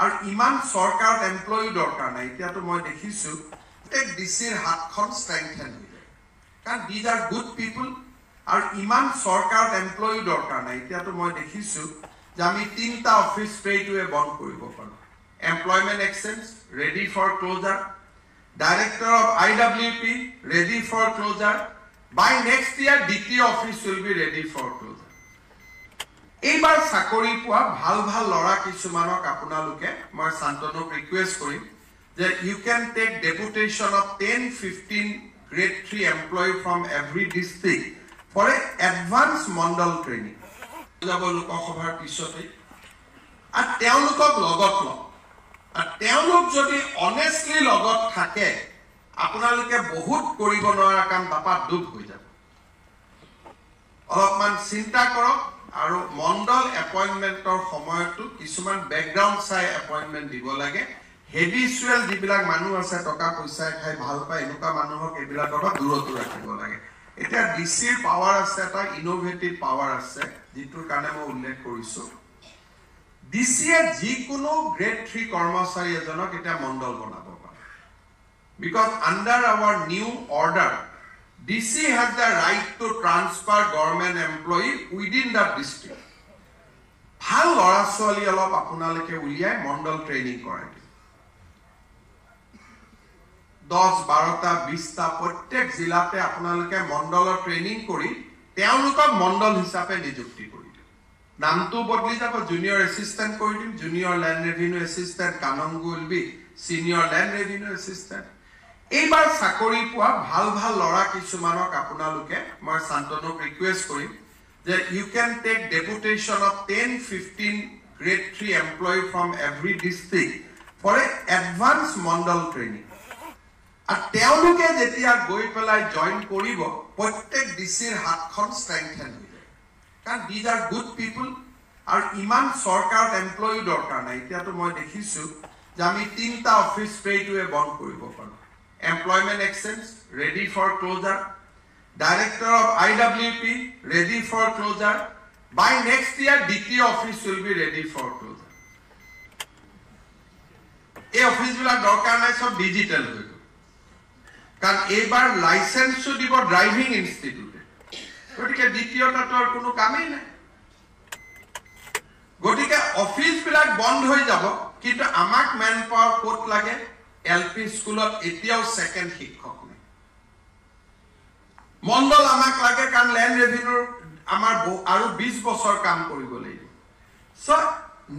আৰু ইমান সৰকাৰত এমপ্লয়ি দৰকাৰ নাই এতিয়াতো মই দেখিছো এক ডিসিৰ হাতখন স্ট্ৰেংথেন হৈ যায় কাৰণ these are good people আৰু ইমান সৰকাৰত এমপ্লয়ি দৰকাৰ নাই এতিয়াতো মই দেখিছো যে আমি তিনটা অফিস স্ট্ৰেইটৱে বন্ধ কৰিব পাৰো employment exchange ready for closure Director of IWP ready for closure. By next year, DT office will be ready for closure. এইবাৰ চাকৰি পোৱা ভাল ভাল লৰা কিছুমানক আপোনালোকে মই শান্তনক ৰিকুৱেষ্ট কৰিম যে you can take deputation of 10-15 grade 3 employee from every district for a advanced mandal training. যাব লোকসভাৰ পিছতে আৰু তেওঁলোকক লগত লওক তেওঁলোক যদি অনেষ্টলি লগত থাকে আপোনালোকে বহুত কৰিব নোৱাৰা কাম তাপা দুখ হৈ যাব অলপমান চিন্তা কৰক আৰু মণ্ডল এপইন্টমেন্টৰ সময়টো কিছুমান ব্যাকগ্ৰাউণ্ড চাই এপইন্টমেন্ট দিব লাগে হেভিচুৱেল যিবিলাক মানুহ আছে টকা পইচা খাই ভাল পায় এনেকুৱা মানুহক এইবিলাকৰ পৰা দূৰত ৰাখিব লাগে এতিয়া ডিসিৰ পাৱাৰ আছে এটা ইনোভেটিভ পাৱাৰ আছে যিটোৰ কাৰণে মই উল্লেখ কৰিছো DCA যিকোনো grade 3 কৰ্মচাৰী এজনক এটা মণ্ডল বনাব পাৰে because under our new order DC has the right to transfer government employee within the district ভাল লৰা ছোৱালী অলপ আপোনালোকে উলিয়াই মণ্ডল ট্ৰেইনিং কৰাই 10-12টা 20টা প্ৰত্যেক জিলাতে আপোনালোকে মণ্ডলৰ ট্ৰেইনিং কৰি তেওঁলোকক মণ্ডল হিচাপে নিযুক্তি কৰি নামটো বদলি যাব জুনিয়ৰ এসিস্ট্যান্ট কৰি দিম junior land revenue assistant kanungo will be senior land revenue assistant এইবাৰ চাকৰি পোৱা ভাল ভাল লৰা কিছুমানক আপোনালোকে মই শান্তনক ৰিকুৱেষ্ট কৰিম যে you can take deputation of 10-15 grade 3 employee from every district for a advanced mandal training আৰু তেওঁলোকে যেতিয়া গৈ পেলাই জয়েন কৰিব প্ৰত্যেক ডিসিৰ হাতখন স্ট্ৰেংথেন হৈ যায় কাৰণ these are good people আৰু ইমান সৰকাৰত এমপ্লয়ি দৰকাৰ নাই এতিয়াতো মই দেখিছো যে আমি তিনটা অফিস স্ট্ৰেইটৱে বন্ধ কৰিব পাৰো employment exchange ready for closure Director of IWP ready for closure. By next year, DT office will be ready for closure. এই অফিসবিলাক দৰকাৰ নাই সব ডিজিটাল হৈ গ'ল কাৰণ এইবাৰ লাইসেন্স দিব ড্ৰাইভিং ইনষ্টিটিউটে গতিকে দ্বিতীয়টাৰ কোনো কামেই নাই গতিকে অফিসবিলাক বন্ধ হৈ যাব কিন্তু আমাক ম্যান পাৱাৰ কোট লাগে এলপি স্কুলত এতিয়াও সেকেন্ড শিক্ষক নাই মণ্ডল আমাক লাগে কাৰণ ল্যান্ড ৰেভিনিউৰ আমাৰ আৰু 20 বছৰ কাম কৰিব লাগিব সো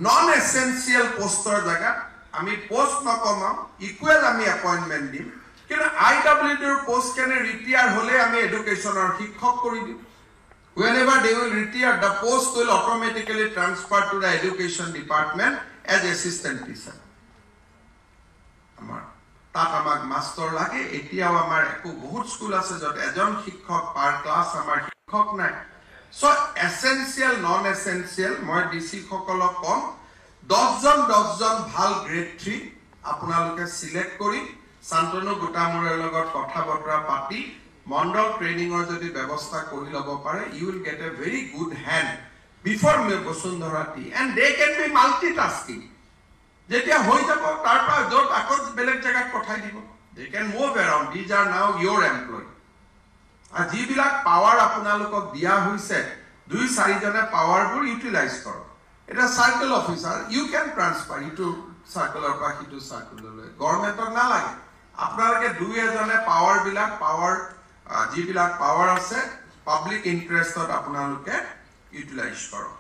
নন এসেনশিয়াল পোষ্টৰ জায়গা আমি পোস্ট নকমাও ইকুৱেল আমি এপইন্টমেন্ট দিম কিন্তু আইডব্লিউডিৰ পোষ্ট কেনে ৰিটায়াৰ হলে আমি এডুকেশনৰ শিক্ষক কৰি দিম whenever they will retire the post will automatically transfer to the education department as assistant teacher আমাৰ তাত আমাক মাস্টাৰ লাগে এতিয়াও আমাৰ একো বহুত স্কুল আছে যত এজন শিক্ষক পাৰ ক্লাস আমাৰ শিক্ষক নাই সো এসেনশিয়াল নন এসেনশিয়াল মই ডিসি সকলক কম 10 জন ভাল গ্ৰেড 3 আপোনালোকে সিলেক্ট কৰি শান্তনু গোটামুৰৰ লগত কথা বতৰা পাতি মণ্ডল ট্ৰেইনিংৰ যদি ব্যৱস্থা কৰি লব পাৰে you will get a very good hand before me Basundhara টি and they can be multitasking যেতিয়া হৈ যাব তাৰ পৰা যত আকৌ বেলেগ জায়গাত পঠাই দিব they can move around these are now your employee আৰু যিবিলাক পাৱাৰ আপোনালোকক দিয়া হৈছে 2-4 জনে পাৱাৰবোৰ ইউটিলাইজ কৰক এটা circle officer you can transfer ইটো সাৰ্কেলৰ পৰা ইটো সাৰ্কেললৈ গভৰ্ণমেণ্টক না লাগে আপোনালোকে 2 জনে পাৱাৰ বিলাক পাৱাৰ যিবিলাক পাৱাৰ আছে পাব্লিক ইন্টাৰেষ্টত আপোনালোকে ইউটিলাইজ কৰক